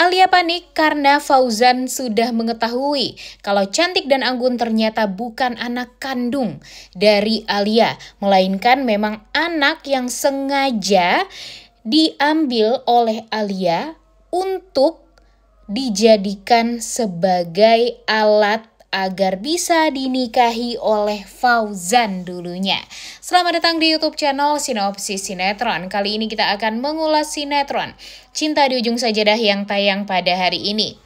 Alia panik karena Fauzan sudah mengetahui kalau Cantik dan Anggun ternyata bukan anak kandung dari Alia, melainkan memang anak yang sengaja diambil oleh Alia untuk dijadikan sebagai alat agar bisa dinikahi oleh Fauzan dulunya. Selamat datang di YouTube channel Sinopsis Sinetron. Kali ini kita akan mengulas sinetron Cinta di Ujung Sajadah yang tayang pada hari ini.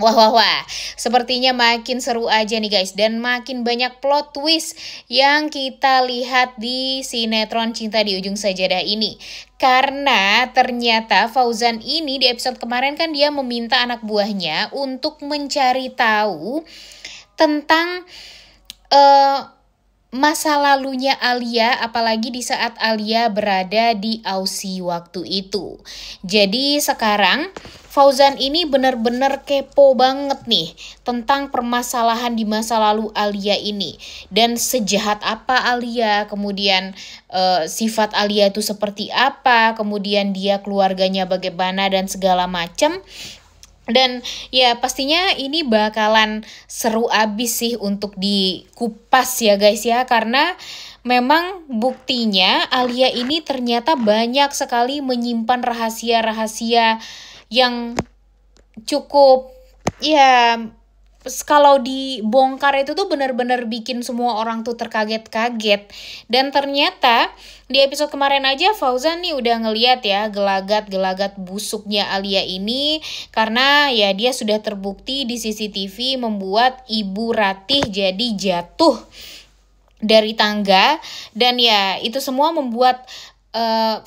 Wah, sepertinya makin seru aja nih guys, dan makin banyak plot twist yang kita lihat di sinetron Cinta di Ujung Sajadah ini. Karena ternyata Fauzan ini di episode kemarin kan dia meminta anak buahnya untuk mencari tahu tentang masa lalunya Alia, apalagi di saat Alia berada di Aussie waktu itu. Jadi sekarang Fauzan ini benar-benar kepo banget nih tentang permasalahan di masa lalu Alia ini. Dan sejahat apa Alia, kemudian sifat Alia itu seperti apa, kemudian dia keluarganya bagaimana dan segala macam. Dan ya pastinya ini bakalan seru abis sih untuk dikupas ya guys ya. Karena memang buktinya Alia ini ternyata banyak sekali menyimpan rahasia-rahasia yang cukup ya, kalau dibongkar itu tuh benar-benar bikin semua orang tuh terkaget-kaget. Dan ternyata di episode kemarin aja Fauzan nih udah ngeliat ya gelagat-gelagat busuknya Alia ini. Karena ya dia sudah terbukti di CCTV membuat Ibu Ratih jadi jatuh dari tangga. Dan ya itu semua membuat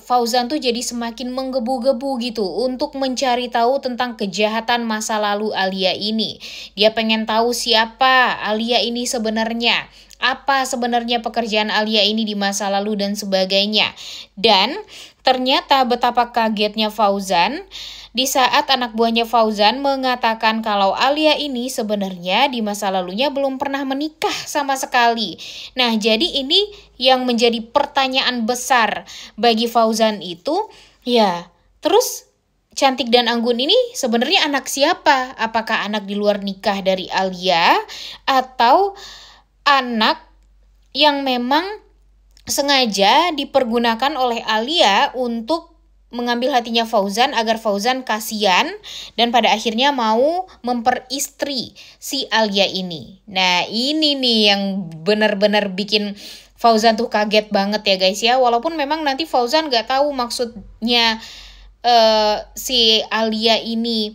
Fauzan tuh jadi semakin menggebu-gebu gitu untuk mencari tahu tentang kejahatan masa lalu Alia ini. Dia pengen tahu siapa Alia ini sebenarnya, apa sebenarnya pekerjaan Alia ini di masa lalu dan sebagainya. Dan ternyata betapa kagetnya Fauzan di saat anak buahnya Fauzan mengatakan kalau Alia ini sebenarnya di masa lalunya belum pernah menikah sama sekali. Nah, jadi ini yang menjadi pertanyaan besar bagi Fauzan itu, ya, terus Cantik dan Anggun ini sebenarnya anak siapa? Apakah anak di luar nikah dari Alia atau anak yang memang sengaja dipergunakan oleh Alia untuk mengambil hatinya Fauzan agar Fauzan kasihan dan pada akhirnya mau memperistri si Alia ini. Nah, ini nih yang benar-benar bikin Fauzan tuh kaget banget ya guys ya. Walaupun memang nanti Fauzan gak tahu maksudnya si Alia ini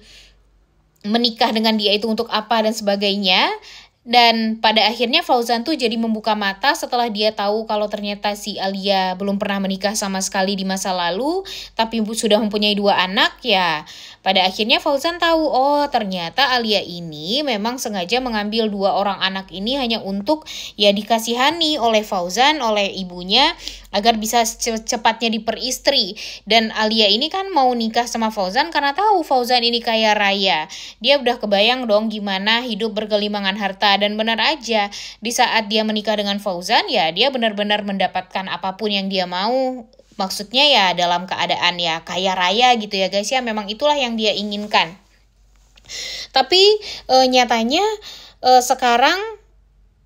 menikah dengan dia itu untuk apa dan sebagainya. Dan pada akhirnya Fauzan tuh jadi membuka mata setelah dia tahu kalau ternyata si Alia belum pernah menikah sama sekali di masa lalu, tapi sudah mempunyai 2 anak ya. Pada akhirnya Fauzan tahu, oh ternyata Alia ini memang sengaja mengambil 2 orang anak ini hanya untuk ya dikasihani oleh Fauzan, oleh ibunya, agar bisa cepatnya diperistri. Dan Alia ini kan mau nikah sama Fauzan karena tahu Fauzan ini kaya raya. Dia udah kebayang dong gimana hidup bergelimangan harta. Dan benar aja di saat dia menikah dengan Fauzan ya dia benar-benar mendapatkan apapun yang dia mau. Maksudnya ya dalam keadaan ya kaya raya gitu ya guys ya. Memang itulah yang dia inginkan. Tapi nyatanya sekarang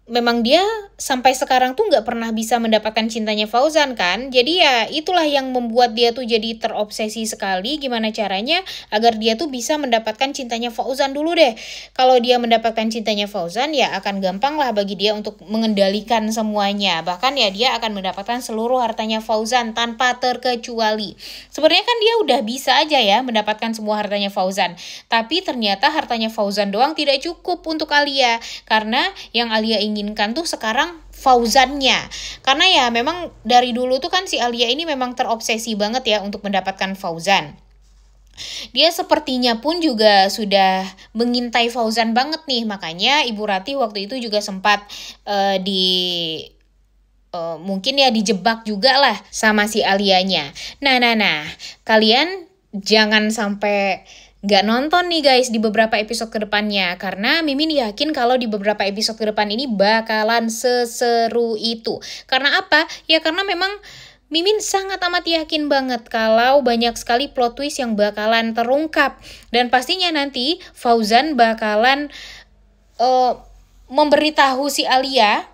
memang dia sampai sekarang tuh nggak pernah bisa mendapatkan cintanya Fauzan kan. Jadi ya itulah yang membuat dia tuh jadi terobsesi sekali gimana caranya agar dia tuh bisa mendapatkan cintanya Fauzan dulu deh. Kalau dia mendapatkan cintanya Fauzan ya akan gampang lah bagi dia untuk mengendalikan semuanya. Bahkan ya dia akan mendapatkan seluruh hartanya Fauzan tanpa terkecuali. Sebenarnya kan dia udah bisa aja ya mendapatkan semua hartanya Fauzan. Tapi ternyata hartanya Fauzan doang tidak cukup untuk Alia. Karena yang Alia inginkan tuh sekarang Fauzannya. Karena ya memang dari dulu tuh kan si Alia ini memang terobsesi banget ya untuk mendapatkan Fauzan. Dia sepertinya pun juga sudah mengintai Fauzan banget nih. Makanya Ibu Ratih waktu itu juga sempat mungkin ya dijebak juga lah sama si Alianya. Nah, kalian jangan sampai nggak nonton nih guys di beberapa episode kedepannya. Karena Mimin yakin kalau di beberapa episode ke depan ini bakalan seseru itu. Karena apa? Ya karena memang Mimin sangat amat yakin banget kalau banyak sekali plot twist yang bakalan terungkap. Dan pastinya nanti Fauzan bakalan memberitahu si Alia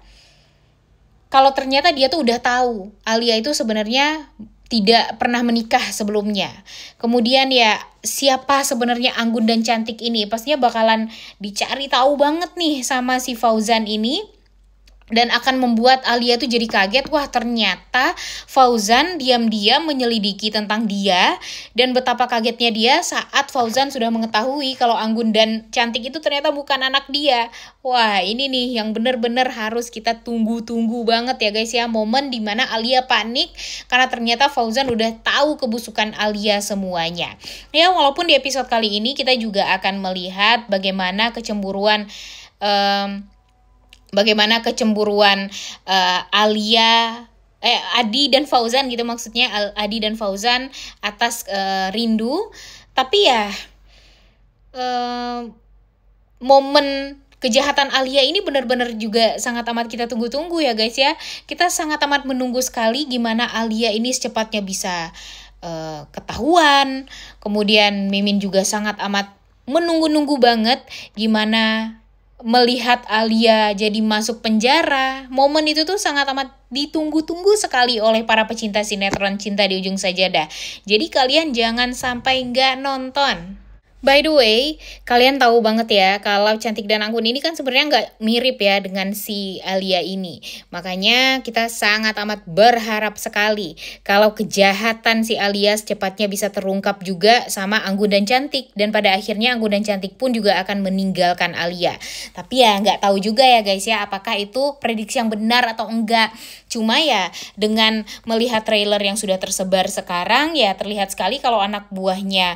kalau ternyata dia tuh udah tahu Alia itu sebenarnya tidak pernah menikah sebelumnya. Kemudian ya siapa sebenarnya Anggun dan Cantik ini, pastinya bakalan dicari tahu banget nih sama si Fauzan ini. Dan akan membuat Alia tuh jadi kaget, wah ternyata Fauzan diam-diam menyelidiki tentang dia. Dan betapa kagetnya dia saat Fauzan sudah mengetahui kalau Anggun dan Cantik itu ternyata bukan anak dia. Wah ini nih yang bener-bener harus kita tunggu-tunggu banget ya guys ya. Momen dimana Alia panik karena ternyata Fauzan udah tahu kebusukan Alia semuanya. Ya walaupun di episode kali ini kita juga akan melihat bagaimana kecemburuan Alia Adi dan Fauzan gitu, maksudnya Adi dan Fauzan atas Rindu. Tapi ya momen kejahatan Alia ini benar-benar juga sangat amat kita tunggu-tunggu ya guys ya. Kita sangat amat menunggu sekali gimana Alia ini secepatnya bisa ketahuan. Kemudian Mimin juga sangat amat menunggu-nunggu banget gimana melihat Alia jadi masuk penjara. Momen itu tuh sangat amat ditunggu-tunggu sekali oleh para pecinta sinetron Cinta di Ujung Sajadah. Jadi kalian jangan sampai nggak nonton. By the way, kalian tahu banget ya kalau Cantik dan Anggun ini kan sebenarnya nggak mirip ya dengan si Alia ini. Makanya kita sangat amat berharap sekali kalau kejahatan si Alia secepatnya bisa terungkap juga sama Anggun dan Cantik. Dan pada akhirnya Anggun dan Cantik pun juga akan meninggalkan Alia. Tapi ya nggak tahu juga ya guys ya apakah itu prediksi yang benar atau enggak. Cuma ya dengan melihat trailer yang sudah tersebar sekarang ya terlihat sekali kalau anak buahnya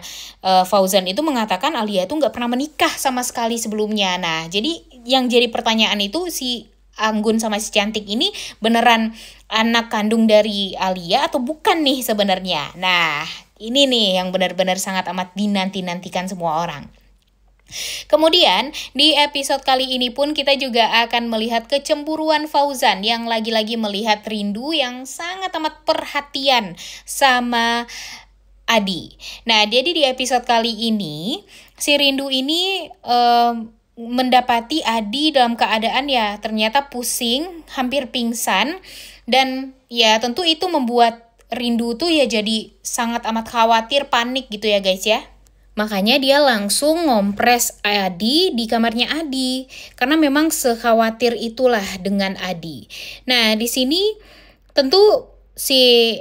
Fauzan itu mengatakan Alia itu nggak pernah menikah sama sekali sebelumnya. Nah jadi yang jadi pertanyaan itu si Anggun sama si Cantik ini beneran anak kandung dari Alia atau bukan nih sebenarnya. Nah ini nih yang benar-benar sangat amat dinanti-nantikan semua orang. Kemudian di episode kali ini pun kita juga akan melihat kecemburuan Fauzan yang lagi-lagi melihat Rindu yang sangat amat perhatian sama Adi. Nah jadi di episode kali ini si Rindu ini mendapati Adi dalam keadaan ya ternyata pusing, hampir pingsan. Dan ya tentu itu membuat Rindu tuh ya jadi sangat amat khawatir, panik gitu ya guys ya. Makanya dia langsung ngompres Adi di kamarnya Adi. Karena memang sekhawatir itulah dengan Adi. Nah di sini tentu si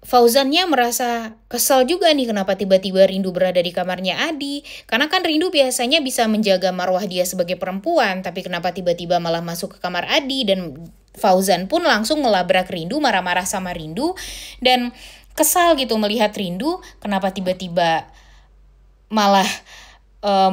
Fauzannya merasa kesal juga nih kenapa tiba-tiba Rindu berada di kamarnya Adi. Karena kan Rindu biasanya bisa menjaga marwah dia sebagai perempuan. Tapi kenapa tiba-tiba malah masuk ke kamar Adi. Dan Fauzan pun langsung melabrak Rindu, marah-marah sama Rindu. Dan kesal gitu melihat Rindu kenapa tiba-tiba malah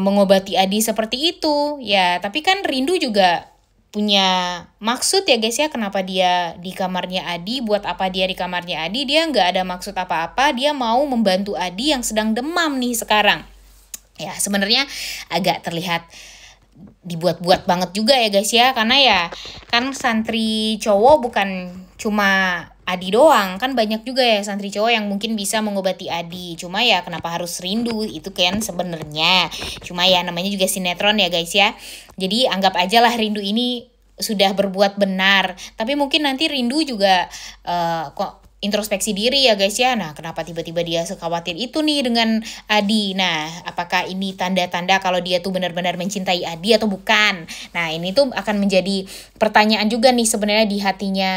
mengobati Adi seperti itu. Ya tapi kan Rindu juga punya maksud ya guys ya, kenapa dia di kamarnya Adi, buat apa dia di kamarnya Adi. Dia nggak ada maksud apa-apa, dia mau membantu Adi yang sedang demam nih sekarang. Ya sebenarnya agak terlihat dibuat-buat banget juga ya guys ya, karena ya kan santri cowok bukan cuma Adi doang, kan banyak juga ya santri cowok yang mungkin bisa mengobati Adi. Cuma ya kenapa harus Rindu, itu kan sebenarnya. Cuma ya namanya juga sinetron ya guys ya. Jadi anggap aja lah Rindu ini sudah berbuat benar. Tapi mungkin nanti Rindu juga kok introspeksi diri ya guys ya. Nah kenapa tiba-tiba dia sekhawatir itu nih dengan Adi. Nah apakah ini tanda-tanda kalau dia tuh benar-benar mencintai Adi atau bukan. Nah ini tuh akan menjadi pertanyaan juga nih sebenarnya di hatinya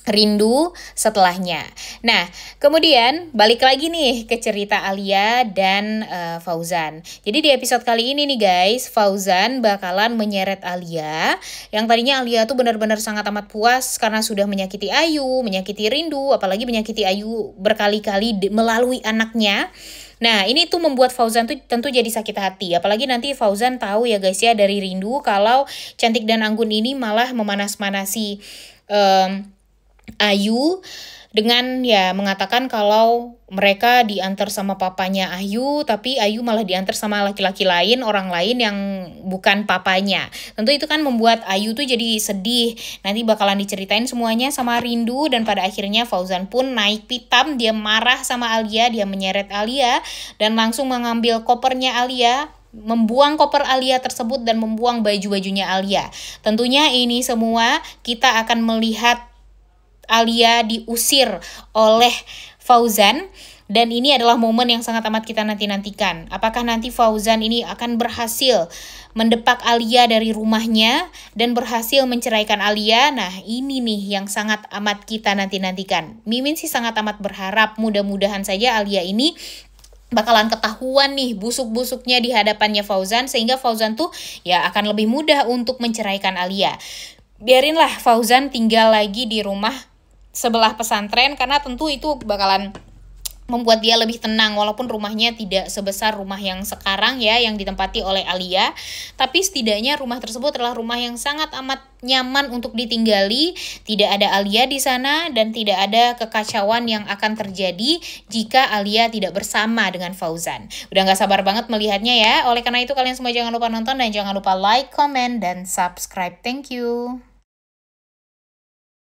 Rindu setelahnya. Nah, kemudian balik lagi nih ke cerita Alia dan Fauzan. Jadi di episode kali ini nih guys, Fauzan bakalan menyeret Alia. Yang tadinya Alia tuh benar-benar sangat amat puas karena sudah menyakiti Ayu, menyakiti Rindu, apalagi menyakiti Ayu berkali-kali melalui anaknya. Nah ini tuh membuat Fauzan tuh tentu jadi sakit hati. Apalagi nanti Fauzan tahu ya guys ya dari Rindu kalau Cantik dan Anggun ini malah memanas-manasi Ayu dengan ya mengatakan kalau mereka diantar sama papanya Ayu, tapi Ayu malah diantar sama laki-laki lain, orang lain yang bukan papanya. Tentu itu kan membuat Ayu tuh jadi sedih. Nanti bakalan diceritain semuanya sama Rindu, dan pada akhirnya Fauzan pun naik pitam, dia marah sama Alia, dia menyeret Alia dan langsung mengambil kopernya Alia, membuang koper Alia tersebut dan membuang baju-bajunya Alia. Tentunya ini semua kita akan melihat Alia diusir oleh Fauzan, dan ini adalah momen yang sangat amat kita nanti-nantikan. Apakah nanti Fauzan ini akan berhasil mendepak Alia dari rumahnya dan berhasil menceraikan Alia? Nah, ini nih yang sangat amat kita nanti-nantikan. Mimin sih sangat amat berharap mudah-mudahan saja Alia ini bakalan ketahuan nih busuk-busuknya di hadapannya Fauzan, sehingga Fauzan tuh ya akan lebih mudah untuk menceraikan Alia. Biarinlah Fauzan tinggal lagi di rumah sebelah pesantren, karena tentu itu bakalan membuat dia lebih tenang, walaupun rumahnya tidak sebesar rumah yang sekarang ya, yang ditempati oleh Alia, tapi setidaknya rumah tersebut adalah rumah yang sangat amat nyaman untuk ditinggali. Tidak ada Alia di sana dan tidak ada kekacauan yang akan terjadi jika Alia tidak bersama dengan Fauzan. Udah gak sabar banget melihatnya ya. Oleh karena itu kalian semua jangan lupa nonton dan jangan lupa like, comment, dan subscribe. Thank you.